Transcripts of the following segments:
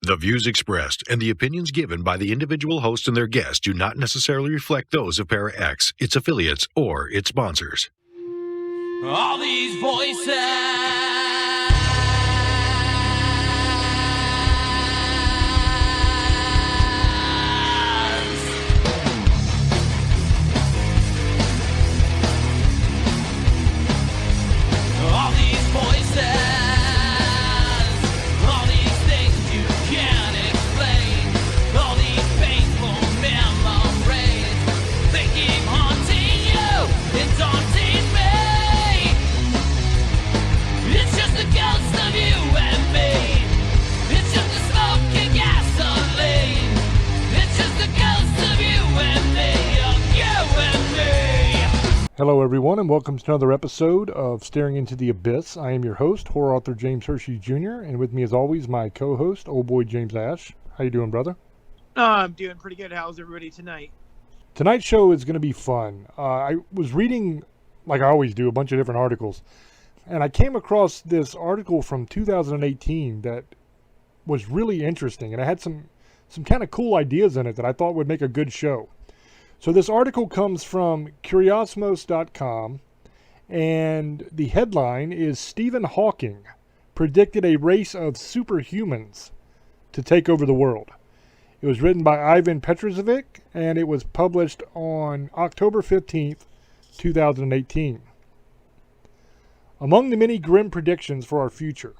The views expressed and the opinions given by the individual host and their guests do not necessarily reflect those of ParaX, its affiliates, or its sponsors. All these voices. All these voices. All these things you can't explain. All these painful memories. They keep haunting you and daunting me. It's just the ghost of you and me. It's just the smoke and gasoline. It's just the ghost of you and me. Of you and me. Hello everyone and welcome to another episode of Staring Into the Abyss. I am your host, horror author James Hershey Jr., and with me as always, my co-host, old boy James Ash. How you doing, brother? I'm doing pretty good. How's everybody tonight? Tonight's show is going to be fun. I was reading, like I always do, a bunch of different articles, and I came across this article from 2018 that was really interesting, and I had some kind of cool ideas in it that I thought would make a good show. So this article comes from Curiosmos.com, and the headline is Stephen Hawking predicted a race of superhumans to take over the world. It was written by Ivan Petrovic, and it was published on October 15th, 2018. Among the many grim predictions for our future,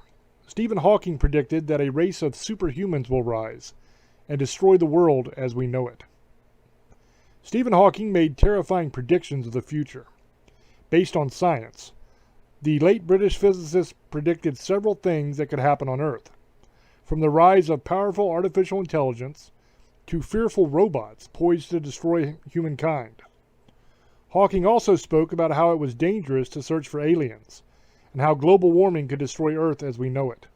Stephen Hawking predicted that a race of superhumans will rise and destroy the world as we know it. Stephen Hawking made terrifying predictions of the future. Based on science, the late British physicist predicted several things that could happen on Earth, from the rise of powerful artificial intelligence to fearful robots poised to destroy humankind. Hawking also spoke about how it was dangerous to search for aliens, and how global warming could destroy Earth as we know it.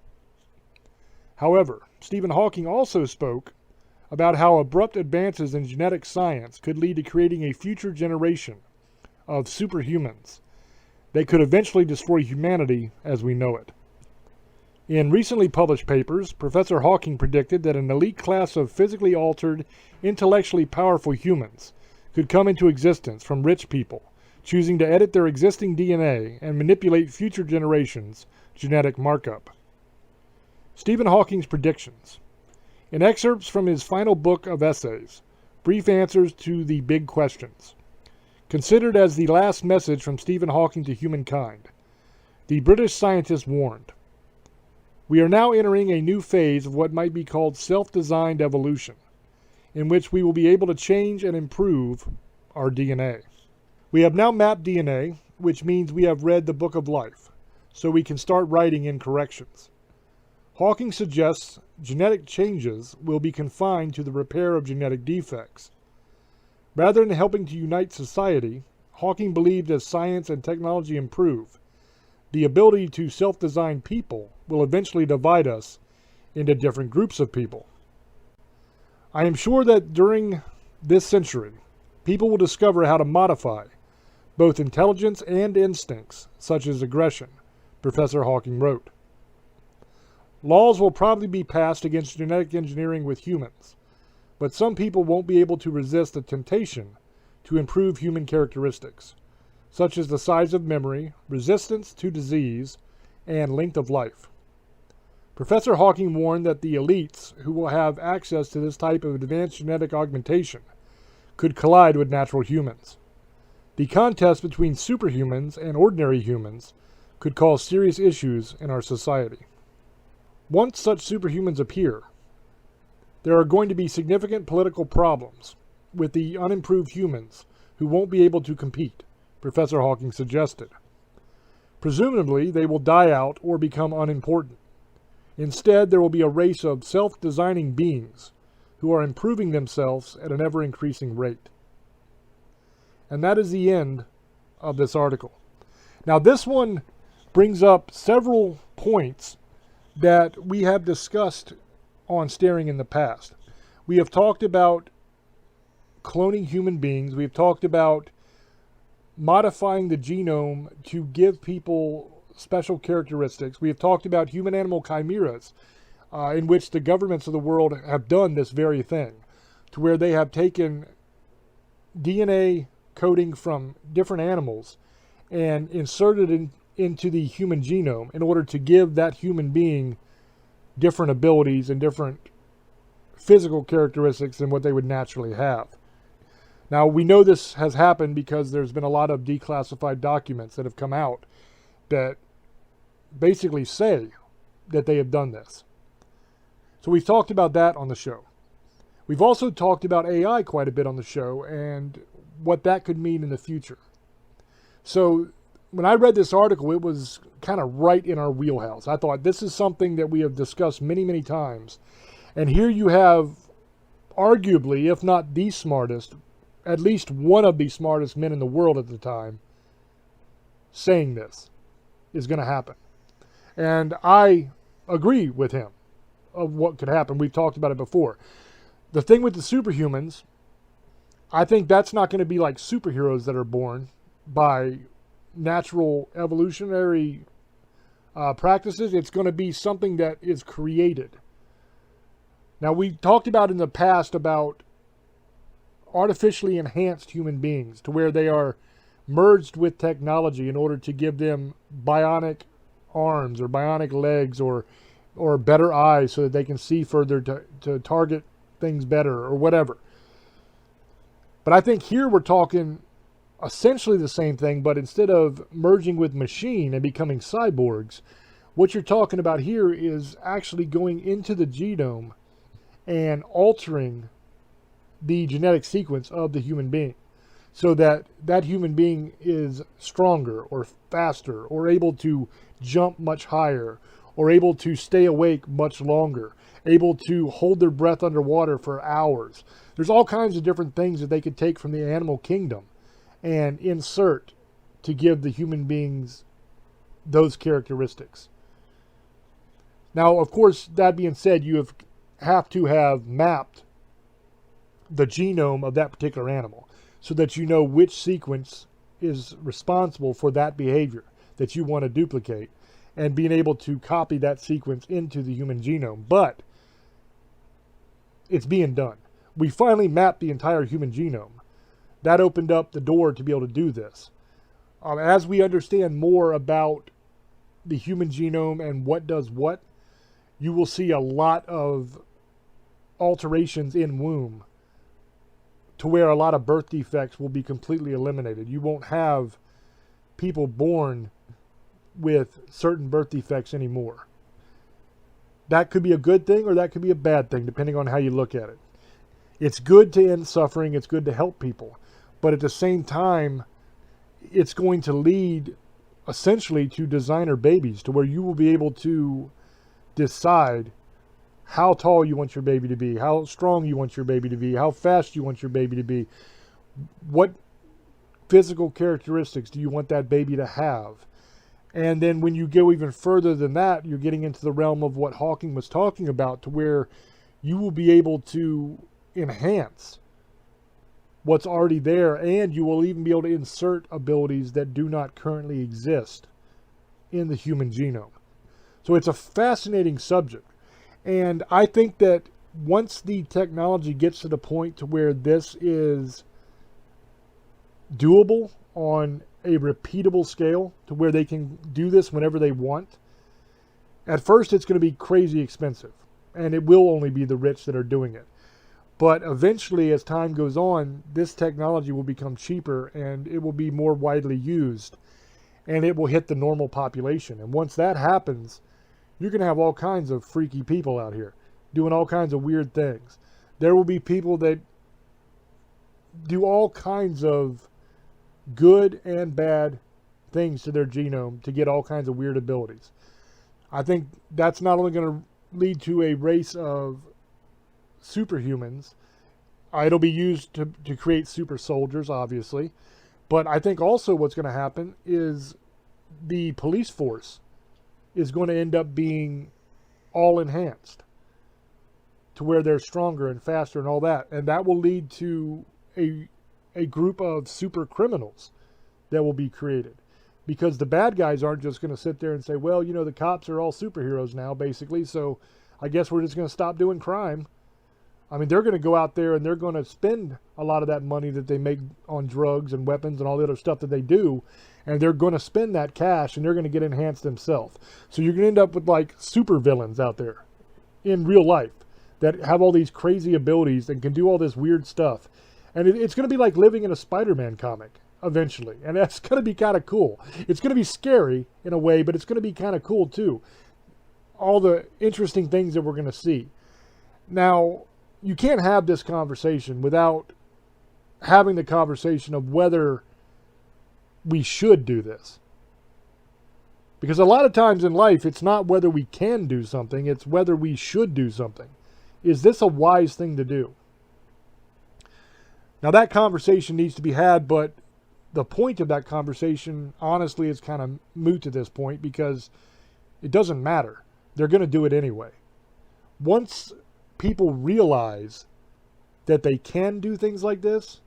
However, Stephen Hawking also spoke about how abrupt advances in genetic science could lead to creating a future generation of superhumans that could eventually destroy humanity as we know it. In recently published papers, Professor Hawking predicted that an elite class of physically altered, intellectually powerful humans could come into existence from rich people, choosing to edit their existing DNA and manipulate future generations' genetic markup. Stephen Hawking's predictions. In excerpts from his final book of essays, Brief Answers to the Big Questions, considered as the last message from Stephen Hawking to humankind, the British scientist warned, "We are now entering a new phase of what might be called self-designed evolution, in which we will be able to change and improve our DNA. We have now mapped DNA, which means we have read the Book of Life, so we can start writing in corrections. Hawking suggests genetic changes will be confined to the repair of genetic defects. Rather than helping to unite society, Hawking believed as science and technology improve, the ability to self-design people will eventually divide us into different groups of people. I am sure that during this century, people will discover how to modify both intelligence and instincts, such as aggression," Professor Hawking wrote. "Laws will probably be passed against genetic engineering with humans, but some people won't be able to resist the temptation to improve human characteristics, such as the size of memory, resistance to disease, and length of life." Professor Hawking warned that the elites who will have access to this type of advanced genetic augmentation could collide with natural humans. The contest between superhumans and ordinary humans could cause serious issues in our society. Once such superhumans appear, there are going to be significant political problems with the unimproved humans who won't be able to compete, Professor Hawking suggested. Presumably, they will die out or become unimportant. Instead, there will be a race of self-designing beings who are improving themselves at an ever-increasing rate. And that is the end of this article. Now, this one brings up several points that we have discussed on Staring in the past. We have talked about cloning human beings. We have talked about modifying the genome to give people special characteristics. We have talked about human-animal chimeras. in which the governments of the world have done this very thing, to where they have taken DNA coding from different animals and inserted it into the human genome in order to give that human being different abilities and different physical characteristics than what they would naturally have. Now, we know this has happened because there's been a lot of declassified documents that have come out that basically say that they have done this. So we've talked about that on the show. We've also talked about AI quite a bit on the show and what that could mean in the future. So when I read this article, it was kind of right in our wheelhouse. I thought this is something that we have discussed many, many times. And here you have arguably, if not the smartest, at least one of the smartest men in the world at the time saying this is going to happen. And I agree with him of what could happen. We've talked about it before. The thing with the superhumans, I think that's not going to be like superheroes that are born by natural evolutionary practices. It's going to be something that is created. Now, we talked about in the past about artificially enhanced human beings to where they are merged with technology in order to give them bionic arms or bionic legs or better eyes so that they can see further to target things better or whatever. But I think here we're talking essentially the same thing, but instead of merging with machine and becoming cyborgs, what you're talking about here is actually going into the genome and altering the genetic sequence of the human being so that that human being is stronger or faster or able to jump much higher or able to stay awake much longer, able to hold their breath underwater for hours. There's all kinds of different things that they could take from the animal kingdom and insert to give the human beings those characteristics. Now, of course, that being said, you have to have mapped the genome of that particular animal so that you know which sequence is responsible for that behavior that you want to duplicate and being able to copy that sequence into the human genome. But it's being done. We finally mapped the entire human genome. That opened up the door to be able to do this. As we understand more about the human genome and what does what, you will see a lot of alterations in womb to where a lot of birth defects will be completely eliminated. You won't have people born with certain birth defects anymore. That could be a good thing or that could be a bad thing, depending on how you look at it. It's good to end suffering. It's good to help people. But at the same time, it's going to lead essentially to designer babies, to where you will be able to decide how tall you want your baby to be, how strong you want your baby to be, how fast you want your baby to be, what physical characteristics do you want that baby to have. And then when you go even further than that, you're getting into the realm of what Hawking was talking about, to where you will be able to enhance what's already there, and you will even be able to insert abilities that do not currently exist in the human genome. So it's a fascinating subject. And I think that once the technology gets to the point to where this is doable on a repeatable scale, to where they can do this whenever they want, at first it's going to be crazy expensive, and it will only be the rich that are doing it. But eventually, as time goes on, this technology will become cheaper and it will be more widely used, and it will hit the normal population. And once that happens, you're going to have all kinds of freaky people out here doing all kinds of weird things. There will be people that do all kinds of good and bad things to their genome to get all kinds of weird abilities. I think that's not only going to lead to a race of superhumans, it'll be used to create super soldiers, obviously. But I think also what's going to happen is the police force is going to end up being all enhanced to where they're stronger and faster and all that. And that will lead to a group of super criminals that will be created. Because the bad guys aren't just going to sit there and say, well, you know, the cops are all superheroes now, basically, so I guess we're just going to stop doing crime. I mean, they're going to go out there and they're going to spend a lot of that money that they make on drugs and weapons and all the other stuff that they do, and they're going to spend that cash and they're going to get enhanced themselves. So you're going to end up with like super villains out there in real life that have all these crazy abilities and can do all this weird stuff. And it's going to be like living in a Spider-Man comic eventually. And that's going to be kind of cool. It's going to be scary in a way, but it's going to be kind of cool too. All the interesting things that we're going to see. Now, you can't have this conversation without having the conversation of whether we should do this. Because a lot of times in life, it's not whether we can do something, it's whether we should do something. Is this a wise thing to do? Now that conversation needs to be had, but the point of that conversation, honestly, is kind of moot at this point because it doesn't matter. They're going to do it anyway. Once people realize that they can do things like this,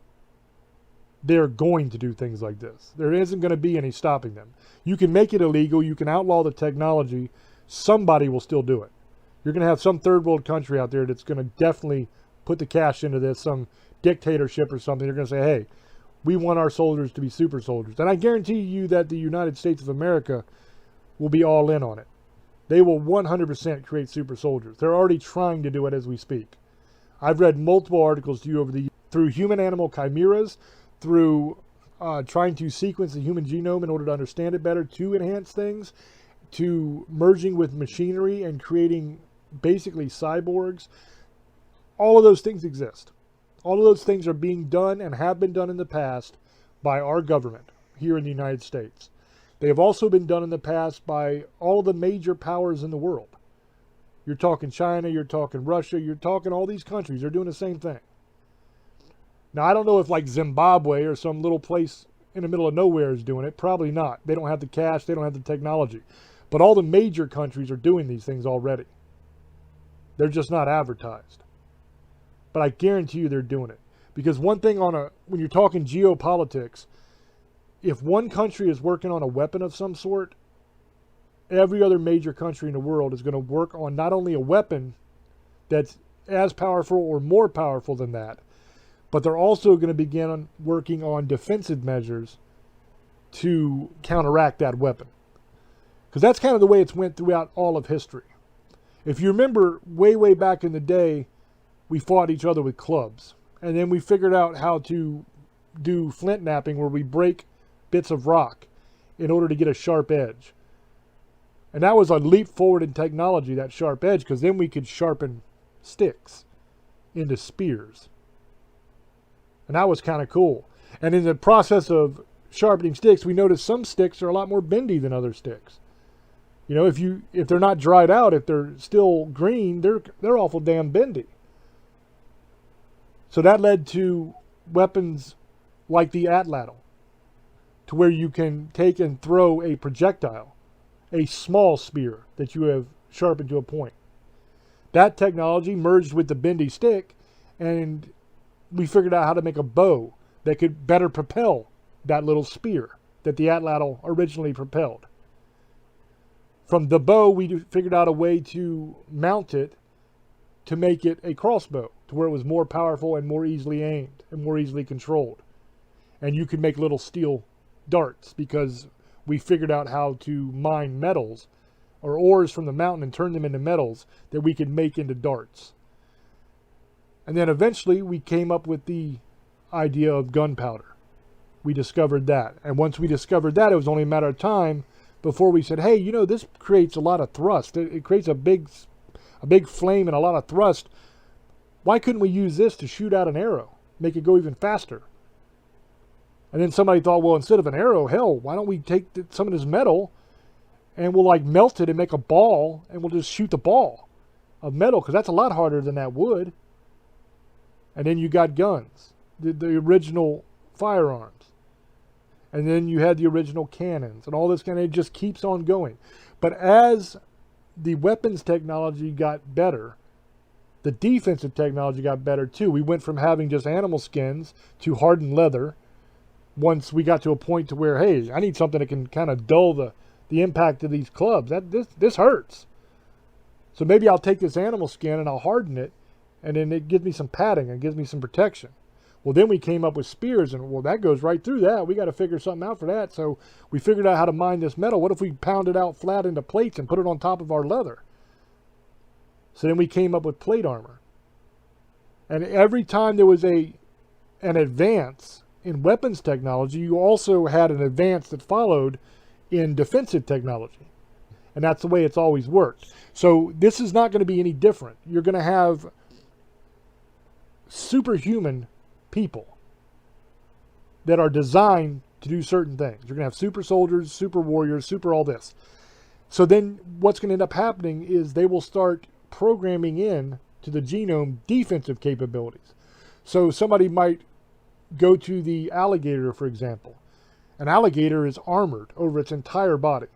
they're going to do things like this. There isn't going to be any stopping them. You can make it illegal. You can outlaw the technology. Somebody will still do it. You're going to have some third world country out there that's going to definitely put the cash into this, some dictatorship or something. They're going to say, hey, we want our soldiers to be super soldiers. And I guarantee you that the United States of America will be all in on it. They will 100% create super soldiers. They're already trying to do it as we speak. I've read multiple articles to you through human-animal chimeras, through trying to sequence the human genome in order to understand it better, to enhance things, to merging with machinery and creating basically cyborgs. All of those things exist. All of those things are being done and have been done in the past by our government here in the United States. They have also been done in the past by all of the major powers in the world. You're talking China, you're talking Russia, you're talking all these countries. They're doing the same thing. Now, I don't know if like Zimbabwe or some little place in the middle of nowhere is doing it. Probably not. They don't have the cash. They don't have the technology. But all the major countries are doing these things already. They're just not advertised. But I guarantee you they're doing it. Because one thing when you're talking geopolitics, if one country is working on a weapon of some sort, every other major country in the world is going to work on not only a weapon that's as powerful or more powerful than that, but they're also going to begin working on defensive measures to counteract that weapon. Because that's kind of the way it's went throughout all of history. If you remember, way back in the day, we fought each other with clubs. And then we figured out how to do flint knapping, where we break bits of rock in order to get a sharp edge. And that was a leap forward in technology, that sharp edge, because then we could sharpen sticks into spears. And that was kind of cool. And in the process of sharpening sticks, we noticed some sticks are a lot more bendy than other sticks. You know, if they're not dried out, if they're still green, they're awful damn bendy. So that led to weapons like the atlatl, to where you can take and throw a projectile, a small spear that you have sharpened to a point. That technology merged with the bendy stick, and we figured out how to make a bow that could better propel that little spear that the atlatl originally propelled. From the bow, we figured out a way to mount it to make it a crossbow, to where it was more powerful and more easily aimed and more easily controlled. And you could make little steel darts, because we figured out how to mine metals or ores from the mountain and turn them into metals that we could make into darts. And then eventually we came up with the idea of gunpowder. We discovered that. And once we discovered that, it was only a matter of time before we said, hey, you know, this creates a lot of thrust. It creates a big flame and a lot of thrust. Why couldn't we use this to shoot out an arrow? Make it go even faster? And then somebody thought, well, instead of an arrow, hell, why don't we take some of this metal and we'll like melt it and make a ball, and we'll just shoot the ball of metal, because that's a lot harder than that wood. And then you got guns, the original firearms. And then you had the original cannons and all this kind of, it just keeps on going. But as the weapons technology got better, the defensive technology got better too. We went from having just animal skins to hardened leather. Once we got to a point to where, hey, I need something that can kind of dull the impact of these clubs. This hurts. So maybe I'll take this animal skin and I'll harden it, and then it gives me some padding and gives me some protection. Well, then we came up with spears, and well, that goes right through that. We got to figure something out for that. So we figured out how to mine this metal. What if we pound it out flat into plates and put it on top of our leather? So then we came up with plate armor. And every time there was an advance in weapons technology, you also had an advance that followed in defensive technology. And that's the way it's always worked. So this is not going to be any different. You're going to have superhuman people that are designed to do certain things. You're going to have super soldiers, super warriors, super all this. So then what's going to end up happening is they will start programming in to the genome defensive capabilities. So somebody might go to the alligator, for example. An alligator is armored over its entire body.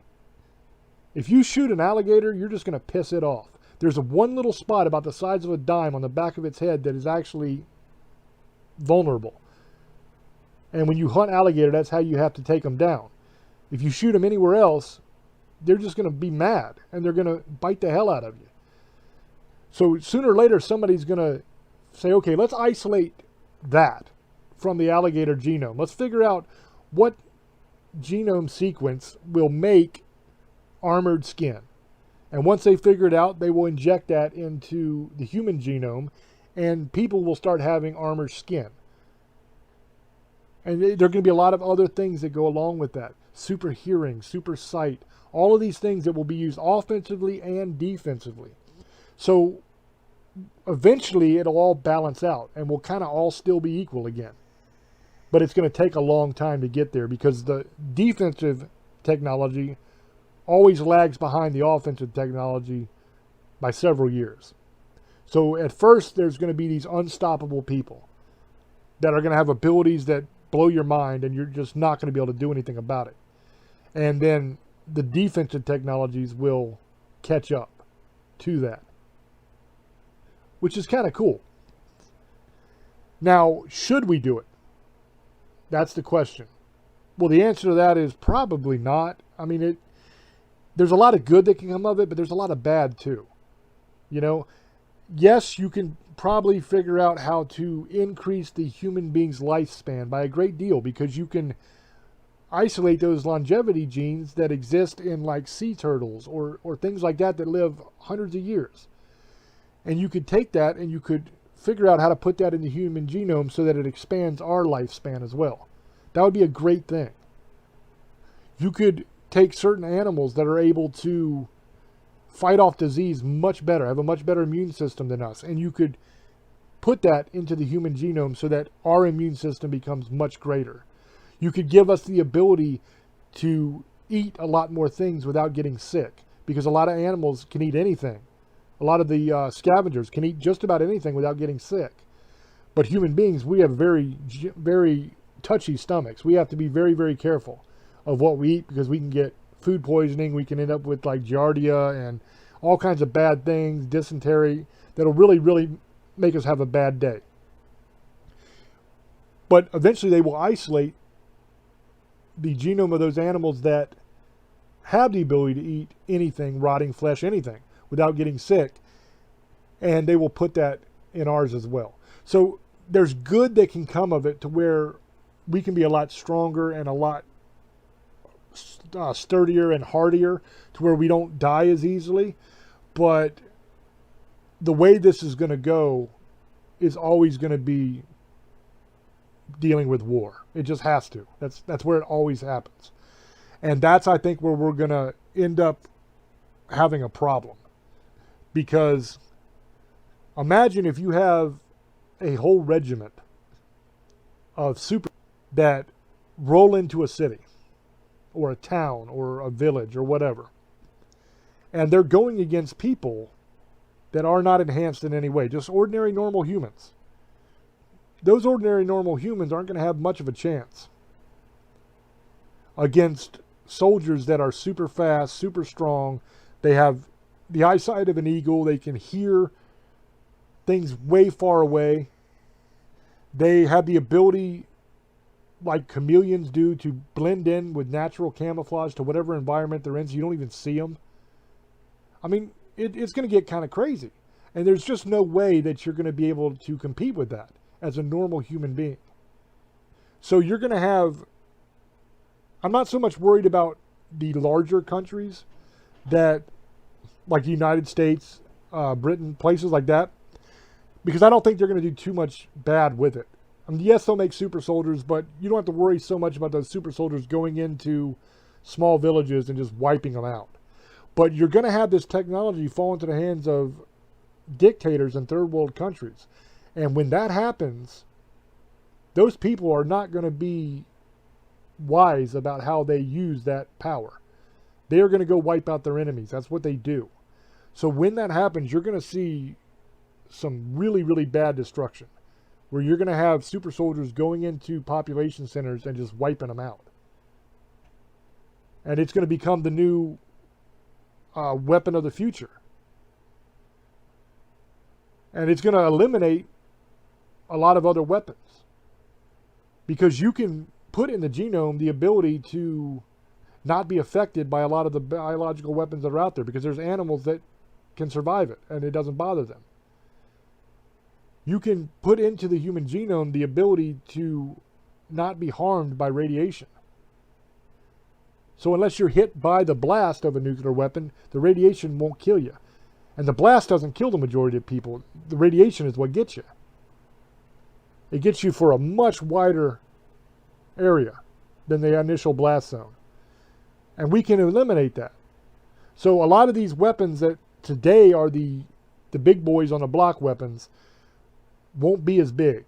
If you shoot an alligator, you're just going to piss it off. There's one little spot about the size of a dime on the back of its head that is actually vulnerable. And when you hunt alligator, that's how you have to take them down. If you shoot them anywhere else, they're just going to be mad and they're going to bite the hell out of you. So sooner or later, somebody's going to say, okay, let's isolate that from the alligator genome. Let's figure out what genome sequence will make armored skin. And once they figure it out, they will inject that into the human genome, and people will start having armored skin. And there are going to be a lot of other things that go along with that. Super hearing, super sight, all of these things that will be used offensively and defensively. So eventually it'll all balance out and will kind of all still be equal again. But it's going to take a long time to get there because the defensive technology always lags behind the offensive technology by several years. So at first there's going to be these unstoppable people that are going to have abilities that blow your mind and you're just not going to be able to do anything about it. And then the defensive technologies will catch up to that, which is kind of cool. Now, should we do it? That's the question. Well, the answer to that is probably not. I mean, there's a lot of good that can come of it, but there's a lot of bad too. You know, yes, you can probably figure out how to increase the human being's lifespan by a great deal because you can isolate those longevity genes that exist in like sea turtles or things like that live hundreds of years. And you could take that and you could figure out how to put that in the human genome so that it expands our lifespan as well. That would be a great thing. You could take certain animals that are able to fight off disease much better, have a much better immune system than us, and you could put that into the human genome so that our immune system becomes much greater. You could give us the ability to eat a lot more things without getting sick because a lot of animals can eat anything. A lot of the scavengers can eat just about anything without getting sick. But human beings, we have very, very touchy stomachs. We have to be very, very careful of what we eat because we can get food poisoning. We can end up with like giardia and all kinds of bad things, dysentery, that'll really, really make us have a bad day. But eventually they will isolate the genome of those animals that have the ability to eat anything, rotting flesh, anything, without getting sick, and they will put that in ours as well. So there's good that can come of it to where we can be a lot stronger and a lot sturdier and hardier to where we don't die as easily. But the way this is going to go is always going to be dealing with war. It just has to. That's where it always happens. And that's, I think, where we're going to end up having a problem. Because imagine if you have a whole regiment of super that roll into a city or a town or a village or whatever, and they're going against people that are not enhanced in any way, just ordinary normal humans. Those ordinary normal humans aren't going to have much of a chance against soldiers that are super fast, super strong. They have the eyesight of an eagle. They can hear things way far away. They have the ability, like chameleons do, to blend in with natural camouflage to whatever environment they're in so you don't even see them. I mean, it's going to get kind of crazy. And there's just no way that you're going to be able to compete with that as a normal human being. So you're going to have, I'm not so much worried about the larger countries that, like the United States, Britain, places like that, because I don't think they're going to do too much bad with it. I mean, yes, they'll make super soldiers, but you don't have to worry so much about those super soldiers going into small villages and just wiping them out. But you're going to have this technology fall into the hands of dictators in third world countries. And when that happens, those people are not going to be wise about how they use that power. They are going to go wipe out their enemies. That's what they do. So when that happens, you're going to see some really, really bad destruction, where you're going to have super soldiers going into population centers and just wiping them out. And it's going to become the new weapon of the future. And it's going to eliminate a lot of other weapons, because you can put in the genome the ability to not be affected by a lot of the biological weapons that are out there, because there's animals that can survive it and it doesn't bother them. You can put into the human genome the ability to not be harmed by radiation. So unless you're hit by the blast of a nuclear weapon, the radiation won't kill you. And the blast doesn't kill the majority of people. The radiation is what gets you. It gets you for a much wider area than the initial blast zone. And we can eliminate that. So a lot of these weapons that today are the big boys on the block weapons won't be as big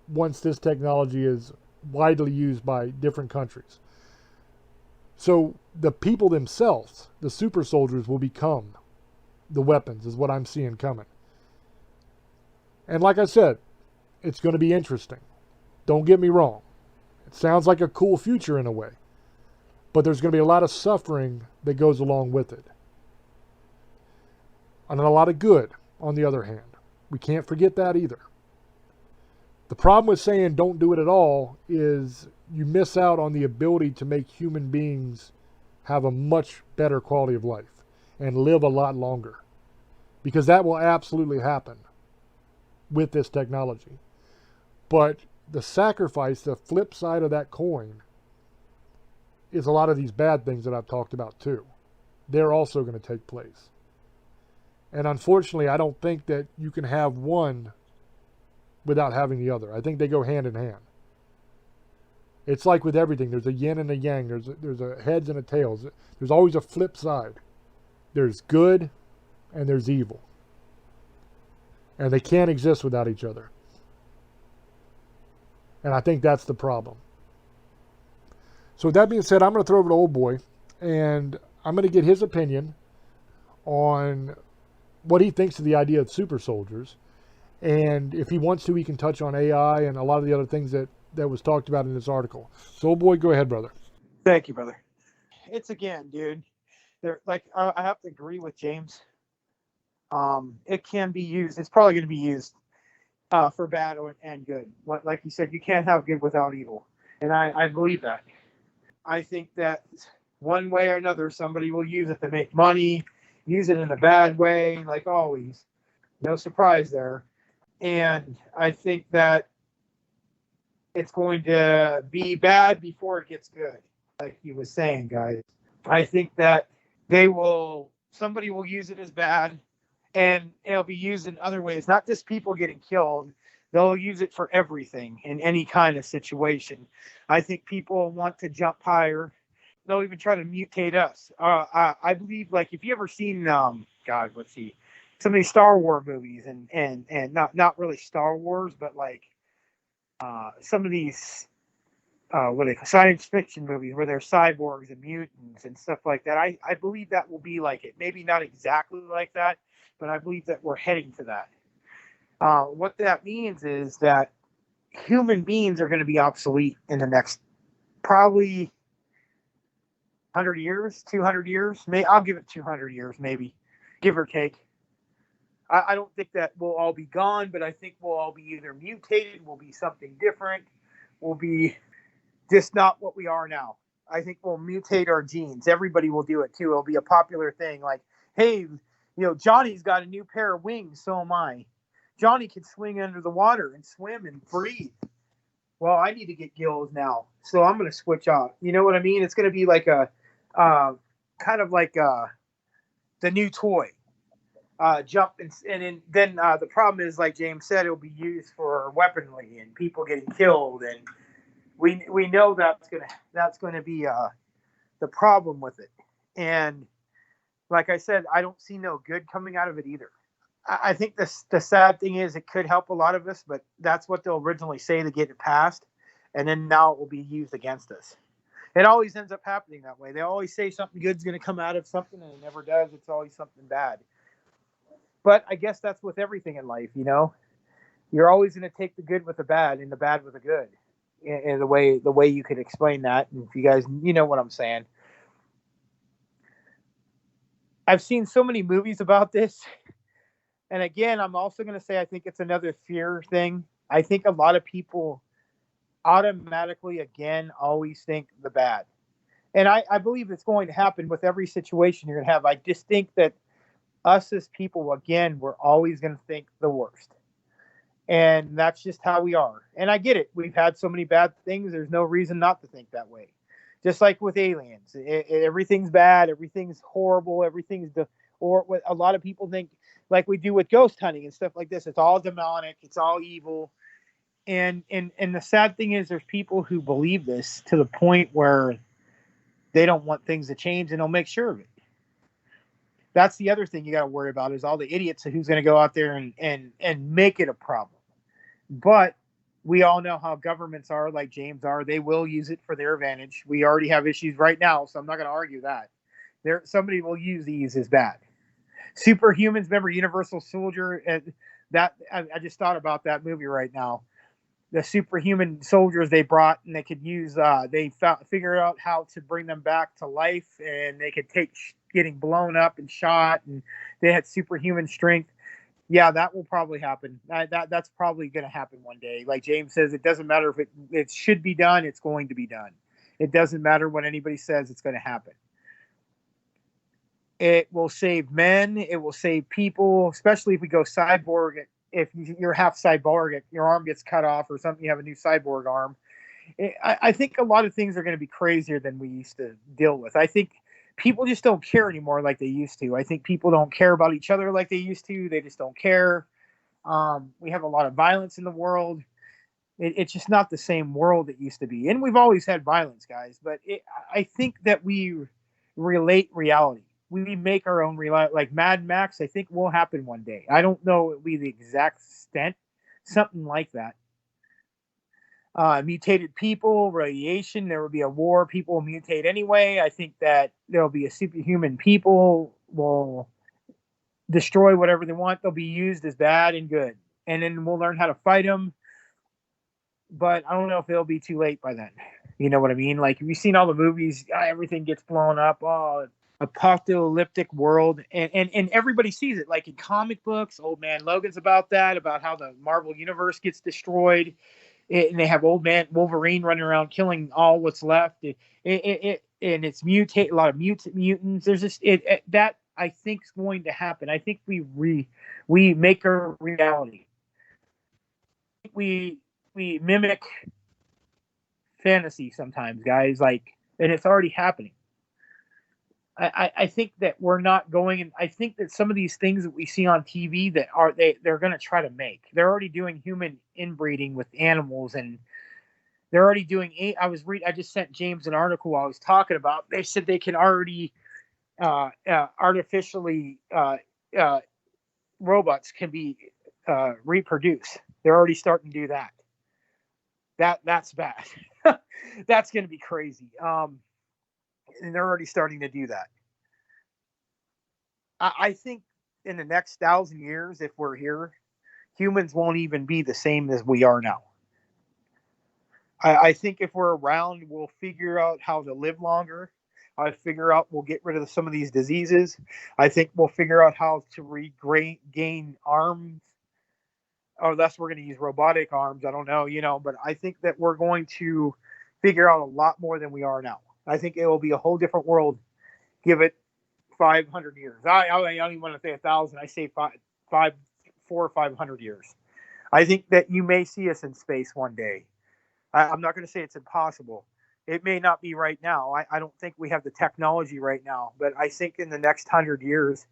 once this technology is widely used by different countries. So the people themselves, the super soldiers, will become the weapons, is what I'm seeing coming. And like I said, it's going to be interesting. Don't get me wrong. It sounds like a cool future in a way. But there's going to be a lot of suffering that goes along with it. And a lot of good, on the other hand. We can't forget that either. The problem with saying don't do it at all is you miss out on the ability to make human beings have a much better quality of life and live a lot longer. Because that will absolutely happen with this technology. But the sacrifice, the flip side of that coin, is a lot of these bad things that I've talked about too. They're also going to take place. And unfortunately, I don't think that you can have one without having the other. I think they go hand in hand. It's like with everything. There's a yin and a yang. There's a heads and a tails. There's always a flip side. There's good and there's evil. And they can't exist without each other. And I think that's the problem. So with that being said, I'm going to throw over to Old Boy, and I'm going to get his opinion on what he thinks of the idea of super soldiers. And if he wants to, he can touch on AI and a lot of the other things that was talked about in this article. So, Old Boy, go ahead, brother. Thank you, brother. It's again, dude. I have to agree with James. It can be used. It's probably going to be used for bad and good. Like you said, you can't have good without evil. And I believe that. I think that one way or another, somebody will use it to make money, use it in a bad way, like always. No surprise there. And I think that it's going to be bad before it gets good, like he was saying, guys. I think that somebody will use it as bad, and it'll be used in other ways, not just people getting killed. They'll use it for everything in any kind of situation. I think people want to jump higher. They'll even try to mutate us. I believe, like, if you ever seen, some of these Star Wars movies, and not really Star Wars, but like some of these science fiction movies where there's cyborgs and mutants and stuff like that. I believe that will be like it. Maybe not exactly like that, but I believe that we're heading to that. What that means is that human beings are going to be obsolete in the next probably 100 years, 200 years. I'll give it 200 years, maybe, give or take. I don't think that we'll all be gone, but I think we'll all be either mutated, we'll be something different, we'll be just not what we are now. I think we'll mutate our genes. Everybody will do it too. It'll be a popular thing. Like, hey, Johnny's got a new pair of wings, so am I. Johnny can swing under the water and swim and breathe. Well, I need to get gills now, so I'm going to switch off. You know what I mean? It's going to be like a kind of like the new toy. Jump and then the problem is, like James said, it'll be used for weaponry and people getting killed, and we know that's gonna be the problem with it. And like I said, I don't see no good coming out of it either. I think the sad thing is it could help a lot of us, but that's what they'll originally say to get it passed, and then now it will be used against us. It always ends up happening that way. They always say something good's going to come out of something, and it never does. It's always something bad. But I guess that's with everything in life, You're always going to take the good with the bad and the bad with the good. In the way you could explain that, and if you guys, know what I'm saying. I've seen so many movies about this. And again, I'm also going to say I think it's another fear thing. I think a lot of people automatically, again, always think the bad. And I believe it's going to happen with every situation you're going to have. I just think that us as people, again, we're always going to think the worst. And that's just how we are. And I get it. We've had so many bad things. There's no reason not to think that way. Just like with aliens. Everything's bad. Everything's horrible. Or what a lot of people think, like we do with ghost hunting and stuff like this. It's all demonic. It's all evil. And the sad thing is there's people who believe this to the point where they don't want things to change, and they'll make sure of it. That's the other thing you got to worry about, is all the idiots who's going to go out there and make it a problem. But we all know how governments are, like James are. They will use it for their advantage. We already have issues right now, so I'm not going to argue that. Somebody will use these as bad. Superhumans, remember Universal Soldier? I just thought about that movie right now. The superhuman soldiers they brought, and they could use. They figured out how to bring them back to life, and they could take getting blown up and shot, and they had superhuman strength. Yeah, that will probably happen. That's probably going to happen one day. Like James says, it doesn't matter if it should be done. It's going to be done. It doesn't matter what anybody says. It's going to happen. It will save men. It will save people, especially if we go cyborg. If you're half cyborg, your arm gets cut off or something, you have a new cyborg arm. I think a lot of things are going to be crazier than we used to deal with. I think people just don't care anymore like they used to. I think people don't care about each other like they used to. They just don't care. We have a lot of violence in the world. It's just not the same world it used to be. And we've always had violence, guys. But I think that we relate reality. We make our own reality. Like Mad Max, I think will happen one day. I don't know it'll be the exact extent. Something like that. Mutated people, radiation, there will be a war. People will mutate anyway. I think that there will be a superhuman people will destroy whatever they want. They'll be used as bad and good. And then we'll learn how to fight them. But I don't know if it'll be too late by then. You know what I mean? Like, have you seen all the movies? Everything gets blown up. Oh, apocalyptic world. And everybody sees it. Like in comic books, Old Man Logan's about that, about how the Marvel Universe gets destroyed. And they have Old Man Wolverine running around killing all what's left. And it's mutate a lot of mutants. There's just that I think is going to happen. I think we make our reality. We mimic fantasy sometimes, guys. Like, and it's already happening. I think that we're not going, and I think that some of these things that we see on TV that they're going to try to make. They're already doing human inbreeding with animals, and they're already doing. I just sent James an article I was talking about. They said they can already artificially robots can be reproduce. They're already starting to do that. That's bad. That's going to be crazy. And they're already starting to do that. I think in the next 1,000 years, if we're here, humans won't even be the same as we are now. I think if we're around, we'll figure out how to live longer. We'll get rid of some of these diseases. I think we'll figure out how to regain arms. Or unless we're going to use robotic arms. I don't know, but I think that we're going to figure out a lot more than we are now. I think it will be a whole different world. Give it 500 years. I don't even want to say 1,000. I say 4 or 500 years. I think that you may see us in space one day. I'm not going to say it's impossible. It may not be right now. I don't think we have the technology right now, but I think in the next 100 years,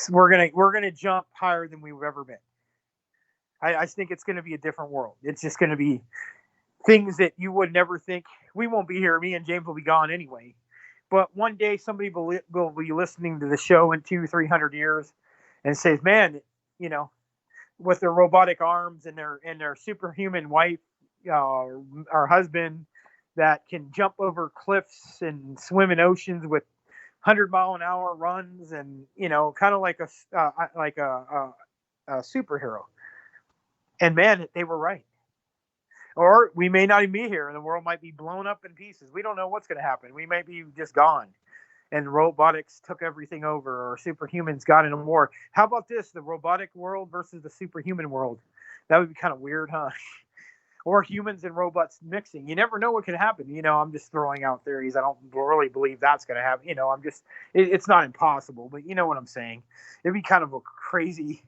we're gonna jump higher than we've ever been. I think it's going to be a different world. It's just going to be things that you would never think. We won't be here. Me and James will be gone anyway. But one day somebody will be listening to the show in 200-300 years and says, man, you know, with their robotic arms and their superhuman wife or husband that can jump over cliffs and swim in oceans with 100-mile-an-hour runs, and you know, kind of like a superhero. And man, they were right. Or we may not even be here, and the world might be blown up in pieces. We don't know what's going to happen. We might be just gone, and robotics took everything over, or superhumans got in a war. How about this? The robotic world versus the superhuman world. That would be kind of weird, huh? Or humans and robots mixing. You never know what could happen. You know, I'm just throwing out theories. I don't really believe that's going to happen. You know, it's not impossible, but you know what I'm saying. It'd be kind of a crazy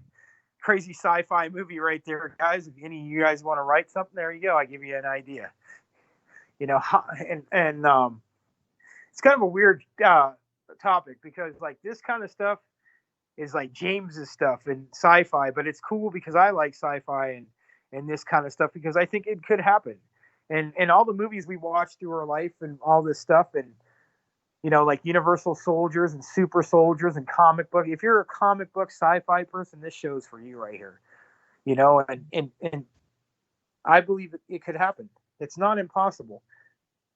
sci-fi movie right there, guys. If any of you guys want to write something, there you go. I give you an idea. You know, and it's kind of a weird topic, because like this kind of stuff is like James's stuff and sci-fi, but it's cool because I like sci-fi and this kind of stuff, because I think it could happen. And all the movies we watch through our life and all this stuff, and you know, like Universal Soldiers and Super Soldiers and comic book. If you're a comic book sci-fi person, this show's for you right here. You know, and I believe it could happen. It's not impossible.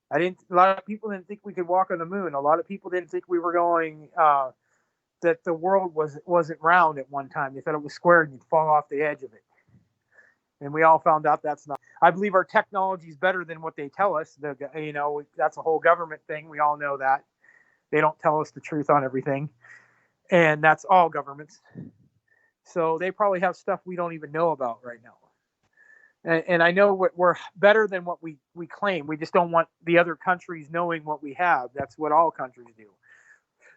A lot of people didn't think we could walk on the moon. A lot of people didn't think we were going, that the world wasn't round at one time. They thought it was square and you'd fall off the edge of it. And we all found out that's not. I believe our technology is better than what they tell us. You know, that's a whole government thing. We all know that. They don't tell us the truth on everything. And that's all governments. So they probably have stuff we don't even know about right now. And I know we're better than what we claim. We just don't want the other countries knowing what we have. That's what all countries do.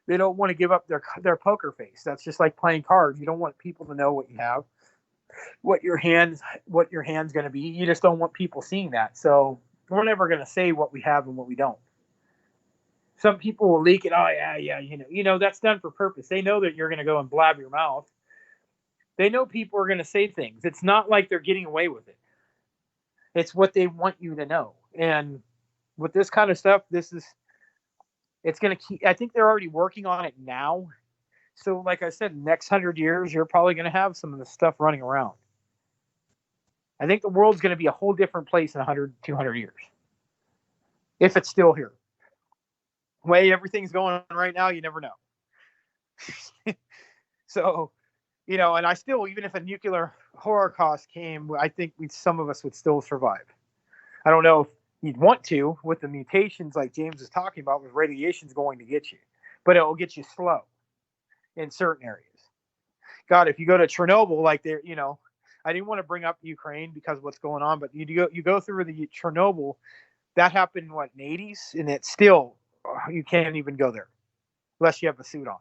They don't want to give up their poker face. That's just like playing cards. You don't want people to know what you have, what your hand's going to be. You just don't want people seeing that. So we're never going to say what we have and what we don't. Some people will leak it. Oh yeah. You know, that's done for purpose. They know that you're going to go and blab your mouth. They know people are going to say things. It's not like they're getting away with it. It's what they want you to know. And with this kind of stuff, it's going to keep, I think they're already working on it now. So like I said, next 100 years, you're probably going to have some of the stuff running around. I think the world's going to be a whole different place in 100, 200 years. If it's still here. The way everything's going on right now, you never know. So, you know, and I still, even if a nuclear holocaust came, I think some of us would still survive. I don't know if you'd want to with the mutations like James is talking about, with radiation's going to get you, but it will get you slow in certain areas. God, if you go to Chernobyl, like there, you know, I didn't want to bring up Ukraine because of what's going on, but you go through the Chernobyl, that happened in the 80s, and it's still, you can't even go there unless you have a suit on.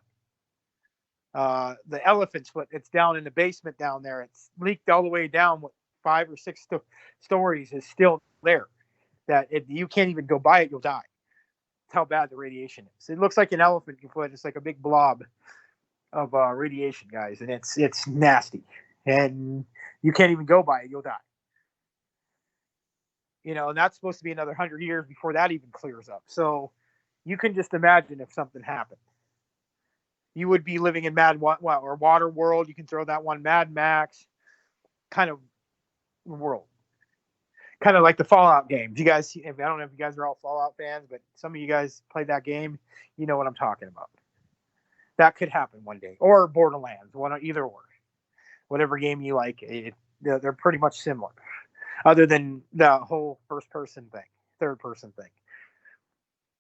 The elephant's foot, it's down in the basement down there. It's leaked all the way down. 5 or 6 stories is still there. That if you can't even go by it, you'll die. That's how bad the radiation is. It looks like an elephant foot. It's like a big blob of radiation, guys, and it's nasty. And you can't even go by it; you'll die. You know, and that's supposed to be another 100 years before that even clears up. So you can just imagine if something happened. You would be living in or Water World. You can throw that one, Mad Max kind of world. Kind of like the Fallout games. You guys, I don't know if you guys are all Fallout fans, but some of you guys played that game. You know what I'm talking about. That could happen one day. Or Borderlands, either or. Whatever game you like, they're pretty much similar. Other than the whole first-person thing, third-person thing.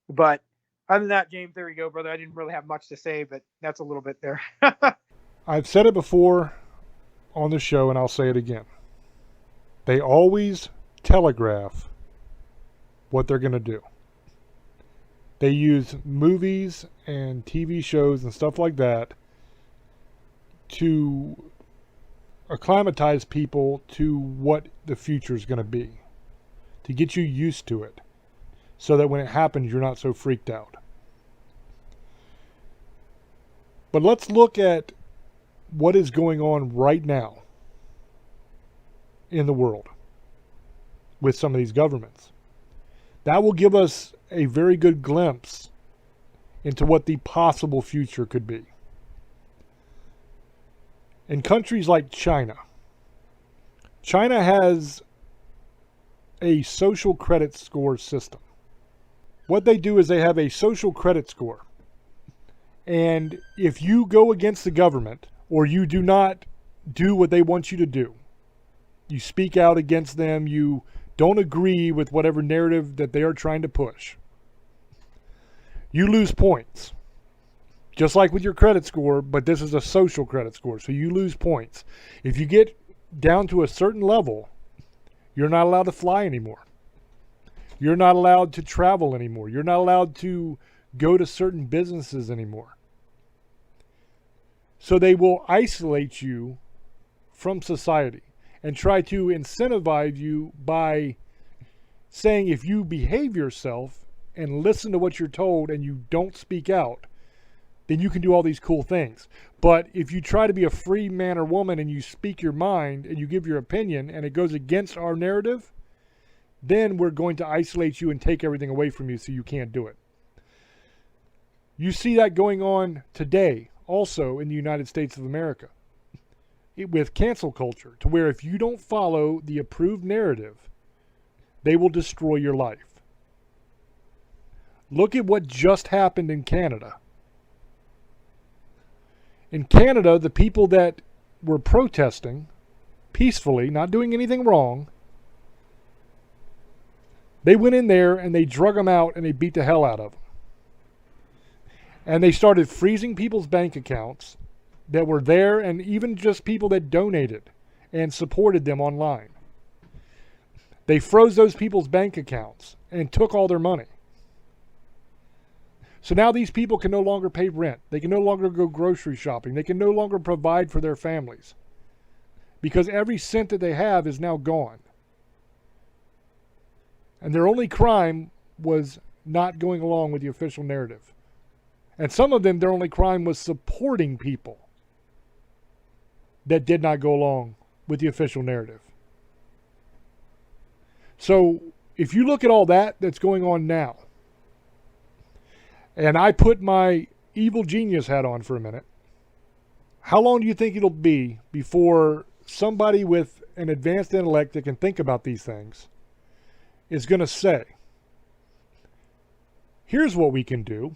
But other than that, James, there you go, brother. I didn't really have much to say, but that's a little bit there. I've said it before on the show, and I'll say it again. They always telegraph what they're going to do. They use movies and TV shows and stuff like that to acclimatize people to what the future is going to be, to get you used to it, so that when it happens, you're not so freaked out. But let's look at what is going on right now in the world with some of these governments. That will give us a very good glimpse into what the possible future could be. In countries like China, China has a social credit score system. What they do is they have a social credit score. And if you go against the government, or you do not do what they want you to do, you speak out against them, you don't agree with whatever narrative that they are trying to push, you lose points. Just like with your credit score, but this is a social credit score, so you lose points. If you get down to a certain level, you're not allowed to fly anymore. You're not allowed to travel anymore. You're not allowed to go to certain businesses anymore. So they will isolate you from society and try to incentivize you by saying if you behave yourself and listen to what you're told and you don't speak out, then you can do all these cool things. But if you try to be a free man or woman and you speak your mind and you give your opinion and it goes against our narrative, then we're going to isolate you and take everything away from you so you can't do it. You see that going on today also in the United States of America with cancel culture, to where if you don't follow the approved narrative, they will destroy your life. Look at what just happened in Canada. In Canada, the people that were protesting peacefully, not doing anything wrong, they went in there and they drug them out and they beat the hell out of them. And they started freezing people's bank accounts that were there, and even just people that donated and supported them online. They froze those people's bank accounts and took all their money. So now these people can no longer pay rent. They can no longer go grocery shopping. They can no longer provide for their families, because every cent that they have is now gone. And their only crime was not going along with the official narrative. And some of them, their only crime was supporting people that did not go along with the official narrative. So if you look at all that that's going on now, and I put my evil genius hat on for a minute, how long do you think it'll be before somebody with an advanced intellect that can think about these things is going to say, here's what we can do.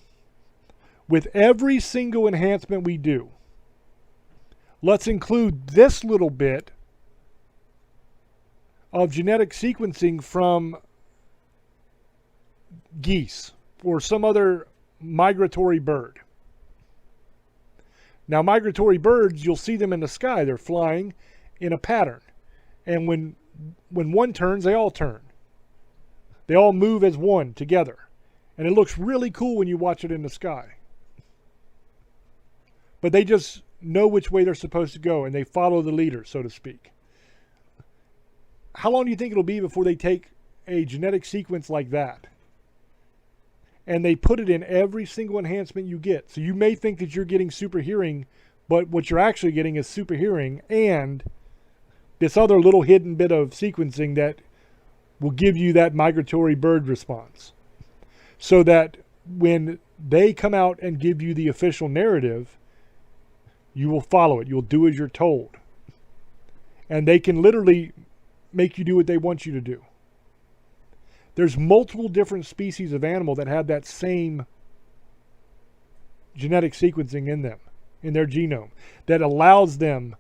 With every single enhancement we do, let's include this little bit of genetic sequencing from geese or some other migratory bird. Now, migratory birds, you'll see them in the sky. They're flying in a pattern. And when one turns, they all turn. They all move as one together. And it looks really cool when you watch it in the sky. But they just know which way they're supposed to go, and they follow the leader, so to speak. How long do you think it'll be before they take a genetic sequence like that and they put it in every single enhancement you get? So you may think that you're getting super hearing, but what you're actually getting is super hearing and this other little hidden bit of sequencing that will give you that migratory bird response. So that when they come out and give you the official narrative, you will follow it. You'll do as you're told. And they can literally make you do what they want you to do. There's multiple different species of animal that have that same genetic sequencing in them, in their genome, that allows them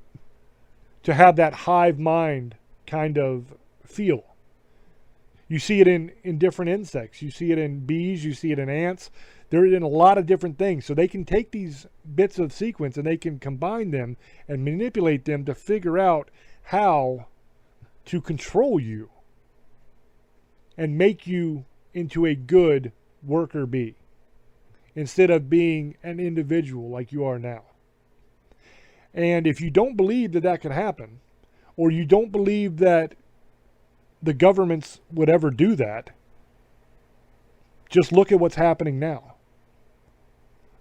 to have that hive mind kind of feel. You see it in different insects. You see it in bees. You see it in ants. They're in a lot of different things. So they can take these bits of sequence and they can combine them and manipulate them to figure out how to control you and make you into a good worker bee. instead of being an individual like you are now. And if you don't believe that that could happen, or you don't believe that the governments would ever do that, just look at what's happening now.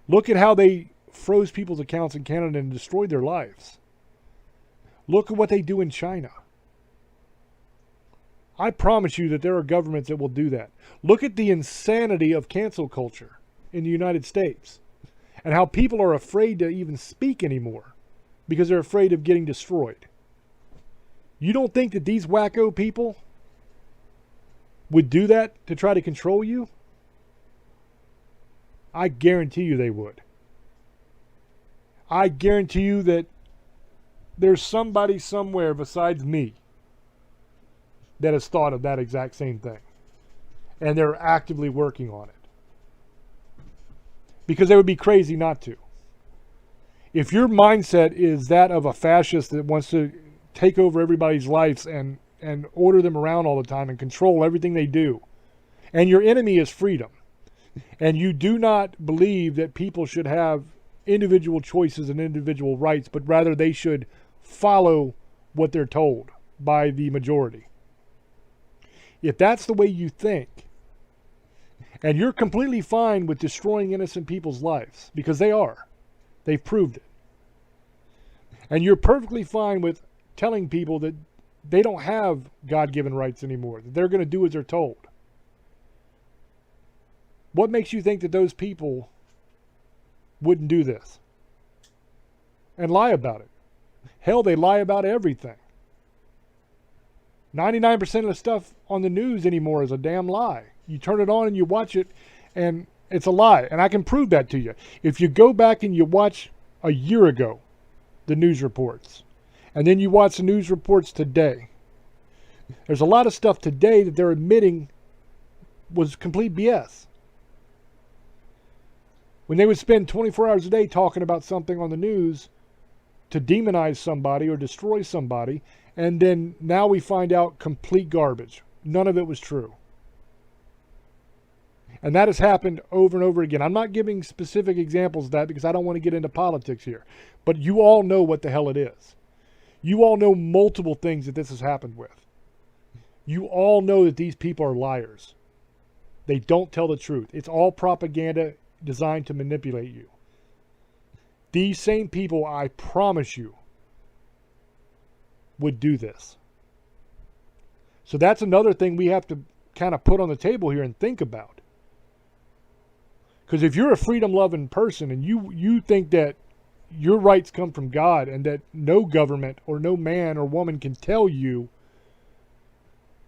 Look at how they froze people's accounts in Canada and destroyed their lives. Look at what they do in China. I promise you that there are governments that will do that. Look at the insanity of cancel culture in the United States and how people are afraid to even speak anymore because they're afraid of getting destroyed. You don't think that these wacko people would do that to try to control you? I guarantee you they would. I guarantee you that there's somebody somewhere besides me that has thought of that exact same thing. And they're actively working on it. Because they would be crazy not to. If your mindset is that of a fascist that wants to take over everybody's lives and order them around all the time and control everything they do, and your enemy is freedom, and you do not believe that people should have individual choices and individual rights, but rather they should follow what they're told by the majority. If that's the way you think, and you're completely fine with destroying innocent people's lives, because they are, they've proved it, and you're perfectly fine with telling people that they don't have God-given rights anymore, that they're going to do as they're told, what makes you think that those people wouldn't do this and lie about it? Hell, they lie about everything. 99% of the stuff on the news anymore is a damn lie. You turn it on and you watch it, and it's a lie. And I can prove that to you. If you go back and you watch a year ago, the news reports, and then you watch the news reports today, there's a lot of stuff today that they're admitting was complete BS. When they would spend 24 hours a day talking about something on the news to demonize somebody or destroy somebody, and then now we find out complete garbage. None of it was true. And that has happened over and over again. I'm not giving specific examples of that because I don't want to get into politics here. But you all know what the hell it is. You all know multiple things that this has happened with. You all know that these people are liars. They don't tell the truth. It's all propaganda designed to manipulate you. These same people, I promise you, would do this. So that's another thing we have to kind of put on the table here and think about. Because if you're a freedom-loving person and you think that your rights come from God and that no government or no man or woman can tell you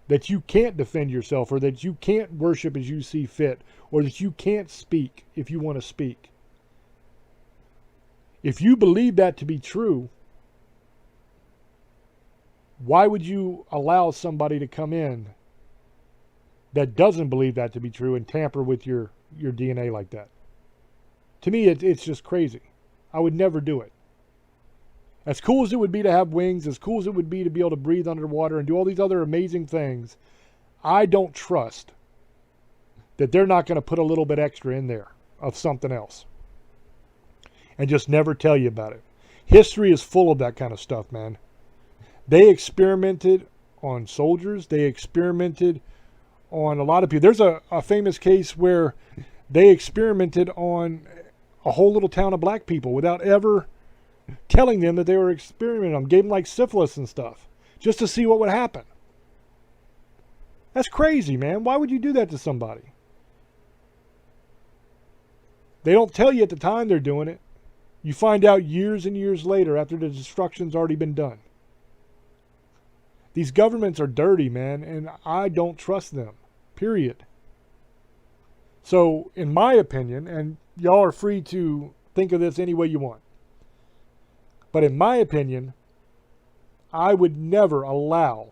that you can't defend yourself or that you can't worship as you see fit or that you can't speak if you want to speak. If you believe that to be true, why would you allow somebody to come in that doesn't believe that to be true and tamper with your DNA like that? To me, it's just crazy. I would never do it. As cool as it would be to have wings, as cool as it would be to be able to breathe underwater and do all these other amazing things, I don't trust that they're not going to put a little bit extra in there of something else and just never tell you about it. History is full of that kind of stuff, man. They experimented on soldiers. They experimented on a lot of people. There's a famous case where they experimented on a whole little town of black people without ever telling them that they were experimenting on them. Gave them like syphilis and stuff just to see what would happen. That's crazy, man. Why would you do that to somebody? They don't tell you at the time they're doing it. You find out years and years later after the destruction's already been done. These governments are dirty, man, and I don't trust them, period. So, in my opinion, and y'all are free to think of this any way you want, but in my opinion, I would never allow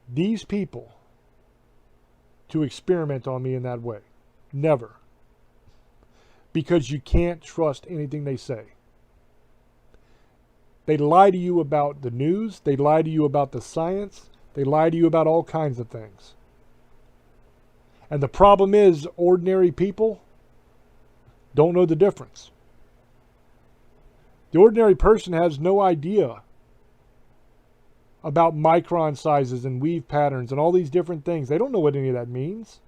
these people to experiment on me in that way. Never. Because you can't trust anything they say. They lie to you about the news. They lie to you about the science. They lie to you about all kinds of things. And the problem is, ordinary people don't know the difference. The ordinary person has no idea about micron sizes and weave patterns and all these different things. They don't know what any of that means.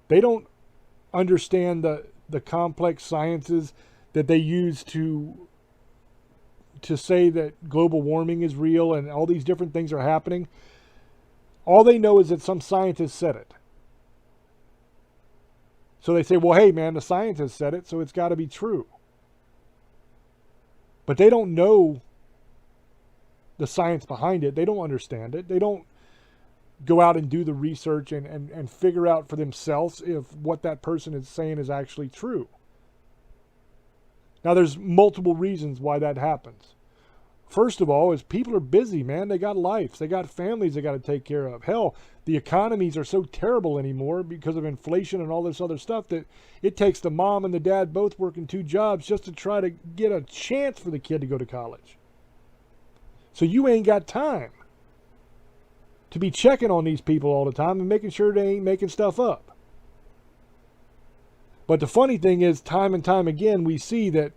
They don't understand the complex sciences that they use to say that global warming is real and all these different things are happening. All they know is that some scientist said it. So they say, well, hey, man, the scientist said it, so it's got to be true. But they don't know the science behind it. They don't understand it. They don't go out and do the research and figure out for themselves if what that person is saying is actually true. Now, there's multiple reasons why that happens. First of all, is people are busy, man. They got lives. They got families they got to take care of. Hell, the economies are so terrible anymore because of inflation and all this other stuff that it takes the mom and the dad both working 2 jobs just to try to get a chance for the kid to go to college. So you ain't got time to be checking on these people all the time and making sure they ain't making stuff up. But the funny thing is, time and time again, we see that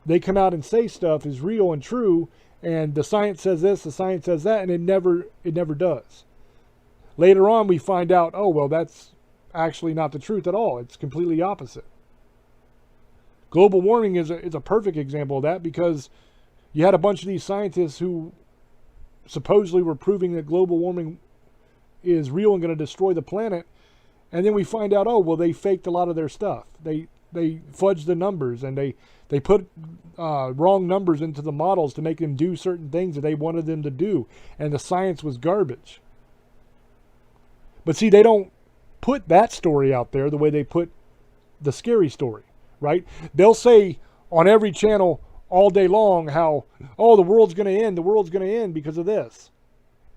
they come out and say stuff is real and true, and the science says this, the science says that, and it never does. Later on, we find out, oh, well, that's actually not the truth at all. It's completely opposite. Global warming is a perfect example of that, because you had a bunch of these scientists who supposedly were proving that global warming is real and going to destroy the planet, and then we find out, oh, well, they faked a lot of their stuff. They fudged the numbers, and they put wrong numbers into the models to make them do certain things that they wanted them to do, and the science was garbage. But see, they don't put that story out there the way they put the scary story, right? They'll say on every channel all day long how, oh, the world's going to end because of this.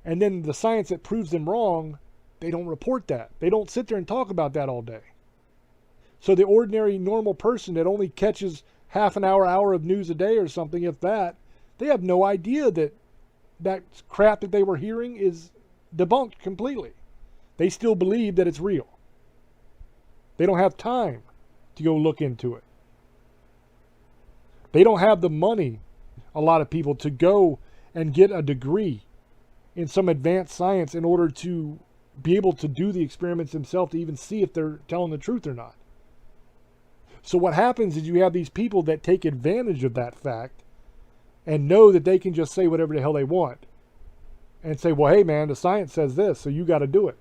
And then the science that proves them wrong, they don't report that. They don't sit there and talk about that all day. So the ordinary normal person that only catches half an hour of news a day or something, if that, they have no idea that that crap that they were hearing is debunked completely. They still believe that it's real. They don't have time to go look into it. They don't have the money, a lot of people, to go and get a degree in some advanced science in order to be able to do the experiments themselves to even see if they're telling the truth or not. So what happens is you have these people that take advantage of that fact and know that they can just say whatever the hell they want and say, well, hey, man, the science says this, so you got to do it.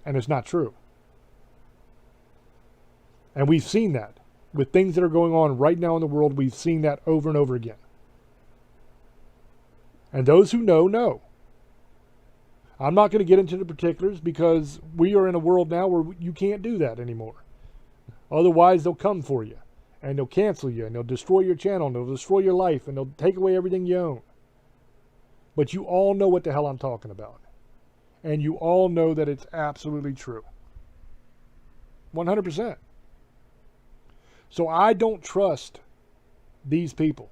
And it's not true. And we've seen that. With things that are going on right now in the world, we've seen that over and over again. And those who know, know. I'm not going to get into the particulars because we are in a world now where you can't do that anymore. Otherwise, they'll come for you. And they'll cancel you. And they'll destroy your channel. And they'll destroy your life. And they'll take away everything you own. But you all know what the hell I'm talking about. And you all know that it's absolutely true. 100%. So I don't trust these people.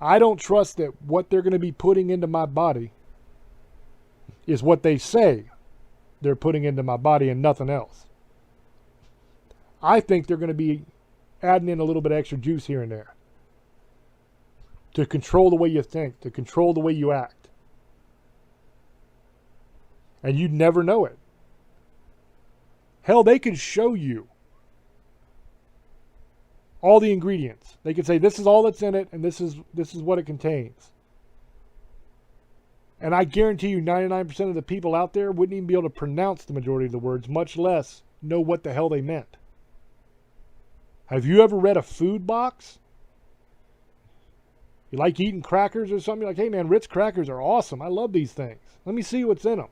I don't trust that what they're going to be putting into my body is what they say they're putting into my body and nothing else. I think they're going to be adding in a little bit of extra juice here and there to control the way you think, to control the way you act. And you'd never know it. Hell, they could show you all the ingredients. They could say this is all that's in it and this is what it contains. And I guarantee you 99% of the people out there wouldn't even be able to pronounce the majority of the words, much less know what the hell they meant. Have you ever read a food box? You like eating crackers or something? You're like, hey man, Ritz crackers are awesome. I love these things. Let me see what's in them.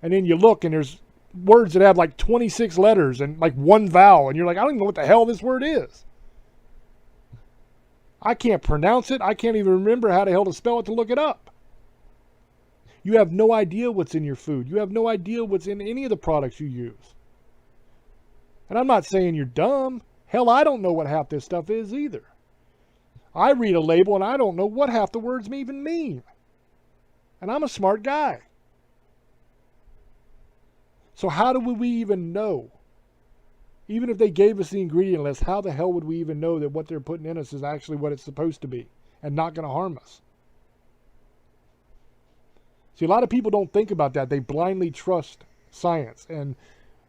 And then you look and there's words that have like 26 letters and like one vowel. And you're like, I don't even know what the hell this word is. I can't pronounce it. I can't even remember how the hell to spell it to look it up. You have no idea what's in your food. You have no idea what's in any of the products you use. And I'm not saying you're dumb. Hell, I don't know what half this stuff is either. I read a label and I don't know what half the words even mean. And I'm a smart guy. So how do we even know? Even if they gave us the ingredient list, how the hell would we even know that what they're putting in us is actually what it's supposed to be and not going to harm us? See, a lot of people don't think about that. They blindly trust science. And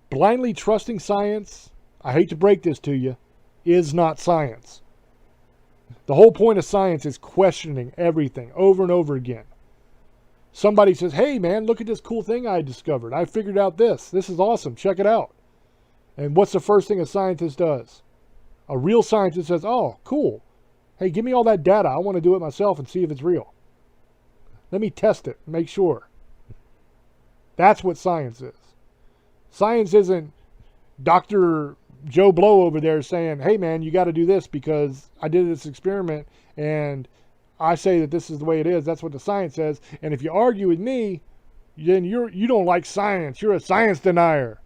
blindly trusting science, I hate to break this to you, is not science. The whole point of science is questioning everything over and over again. Somebody says, hey man, look at this cool thing I discovered. I figured out this. This is awesome. Check it out. And what's the first thing a scientist does? A real scientist says, oh, cool. Hey, give me all that data. I want to do it myself and see if it's real. Let me test it, make sure. That's what science is. Science isn't Dr. Joe Blow over there saying, hey man, you got to do this because I did this experiment and I say that this is the way it is. That's what the science says. And if you argue with me, then you don't like science. You're a science denier.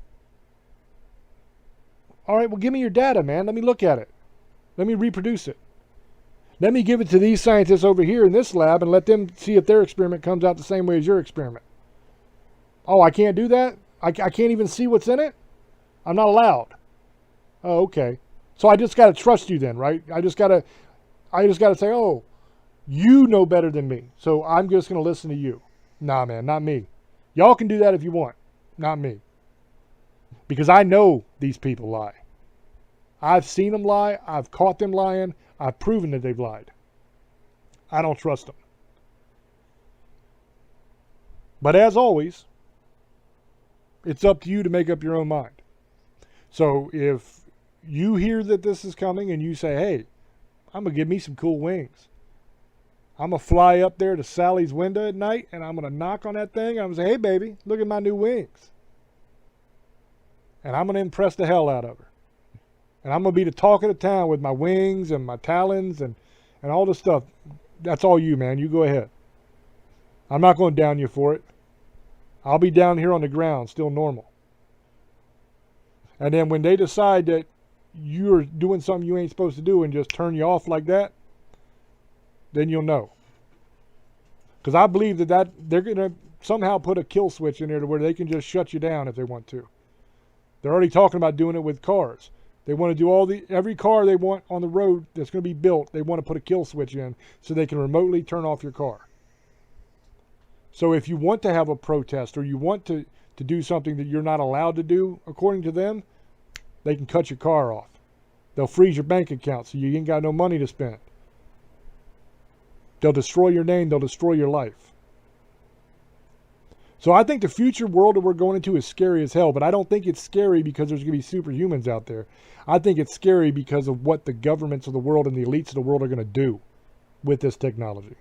All right, well, give me your data, man. Let me look at it. Let me reproduce it. Let me give it to these scientists over here in this lab and let them see if their experiment comes out the same way as your experiment. Oh, I can't do that? I can't even see what's in it? I'm not allowed. Oh, okay. So I just got to trust you then, right? I just got to say, oh, you know better than me. So I'm just going to listen to you. Nah, man, not me. Y'all can do that if you want. Not me. Because I know these people lie. I've seen them lie. I've caught them lying. I've proven that they've lied. I don't trust them. But as always, it's up to you to make up your own mind. So if you hear that this is coming and you say, hey, I'm going to give me some cool wings. I'm going to fly up there to Sally's window at night and I'm going to knock on that thing. I'm going to say, hey, baby, look at my new wings. And I'm going to impress the hell out of her. And I'm going to be the talk of the town with my wings and my talons and all this stuff. That's all you, man. You go ahead. I'm not going to down you for it. I'll be down here on the ground, still normal. And then when they decide that you're doing something you ain't supposed to do and just turn you off like that, then you'll know. Because I believe that they're going to somehow put a kill switch in there to where they can just shut you down if they want to. They're already talking about doing it with cars. They want to do every car they want on the road that's going to be built, they want to put a kill switch in so they can remotely turn off your car. So if you want to have a protest or you want to do something that you're not allowed to do, according to them, they can cut your car off. They'll freeze your bank account so you ain't got no money to spend. They'll destroy your name. They'll destroy your life. So I think the future world that we're going into is scary as hell, but I don't think it's scary because there's going to be superhumans out there. I think it's scary because of what the governments of the world and the elites of the world are going to do with this technology.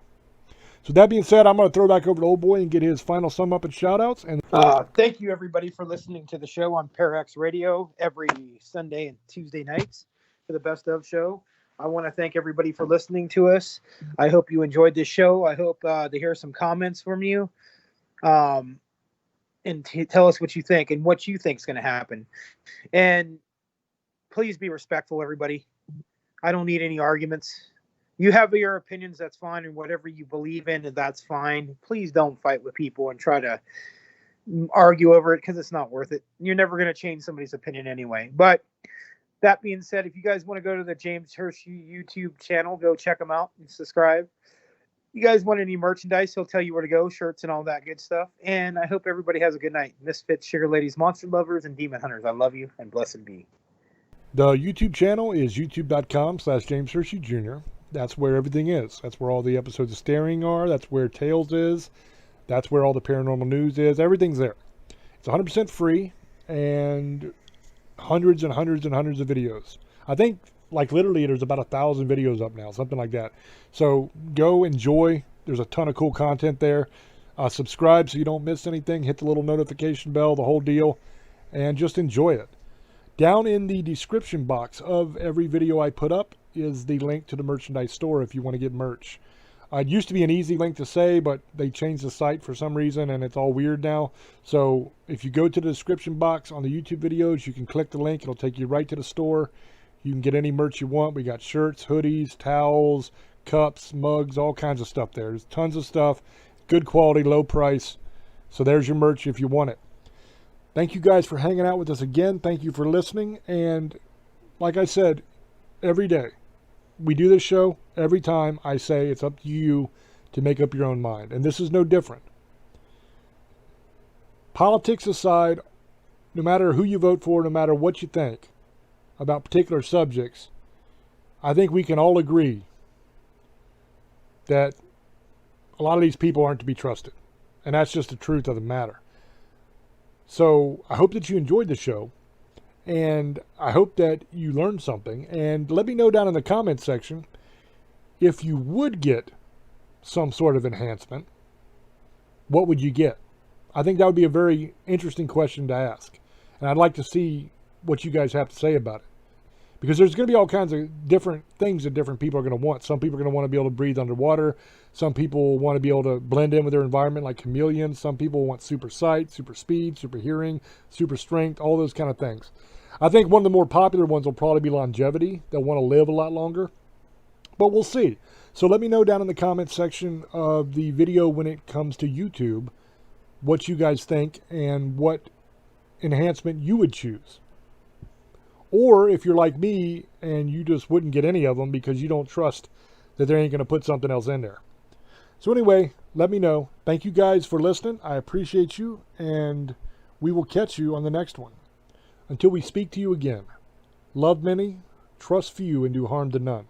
So that being said, I'm going to throw back over to Old Boy and get his final sum up and shout outs. And thank you everybody for listening to the show on Parax Radio every Sunday and Tuesday nights for the Best Of show. I want to thank everybody for listening to us. I hope you enjoyed this show. I hope to hear some comments from you. And tell us what you think and what you think is going to happen. And please be respectful, everybody. I don't need any arguments. You have your opinions, that's fine, and whatever you believe in, that's fine. Please don't fight with people and try to argue over it because it's not worth it. You're never going to change somebody's opinion anyway. But that being said, if you guys want to go to the James Hershey YouTube channel, go check him out and subscribe. You guys want any merchandise, he'll tell you where to go, shirts and all that good stuff. And I hope everybody has a good night. Misfits, sugar ladies, monster lovers, and demon hunters. I love you, and blessed be. the YouTube channel is youtube.com/James Hershey Jr. That's where everything is. That's where all the episodes of Staring are. That's where Tales is. That's where all the paranormal news is. Everything's there. It's 100% free and hundreds and hundreds and hundreds of videos. I think like literally there's about 1,000 videos up now, something like that. So go enjoy. There's a ton of cool content there. Subscribe so you don't miss anything. Hit the little notification bell, the whole deal, and just enjoy it. Down in the description box of every video I put up is the link to the merchandise store if you want to get merch. It used to be an easy link to say, but they changed the site for some reason and it's all weird now. So if you go to the description box on the YouTube videos, you can click the link. It'll take you right to the store. You can get any merch you want. We got shirts, hoodies, towels, cups, mugs, all kinds of stuff there. There's tons of stuff. Good quality, low price. So there's your merch if you want it. Thank you guys for hanging out with us again. Thank you for listening. And like I said, every day, we do this show. Every time I say it's up to you to make up your own mind. And this is no different. Politics aside, no matter who you vote for, no matter what you think about particular subjects, I think we can all agree that a lot of these people aren't to be trusted. And that's just the truth of the matter. So I hope that you enjoyed the show, and I hope that you learned something. And let me know down in the comments section if you would get some sort of enhancement, what would you get? I think that would be a very interesting question to ask. And I'd like to see what you guys have to say about it. Because there's going to be all kinds of different things that different people are going to want. Some people are going to want to be able to breathe underwater. Some people want to be able to blend in with their environment like chameleons. Some people want super sight, super speed, super hearing, super strength, all those kind of things. I think one of the more popular ones will probably be longevity. They'll want to live a lot longer. But we'll see. So let me know down in the comments section of the video when it comes to YouTube what you guys think and what enhancement you would choose. Or if you're like me and you just wouldn't get any of them because you don't trust that they ain't going to put something else in there. So anyway, let me know. Thank you guys for listening. I appreciate you, and we will catch you on the next one. Until we speak to you again, love many, trust few, and do harm to none.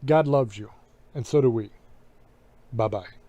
God loves you, and so do we. Bye-bye.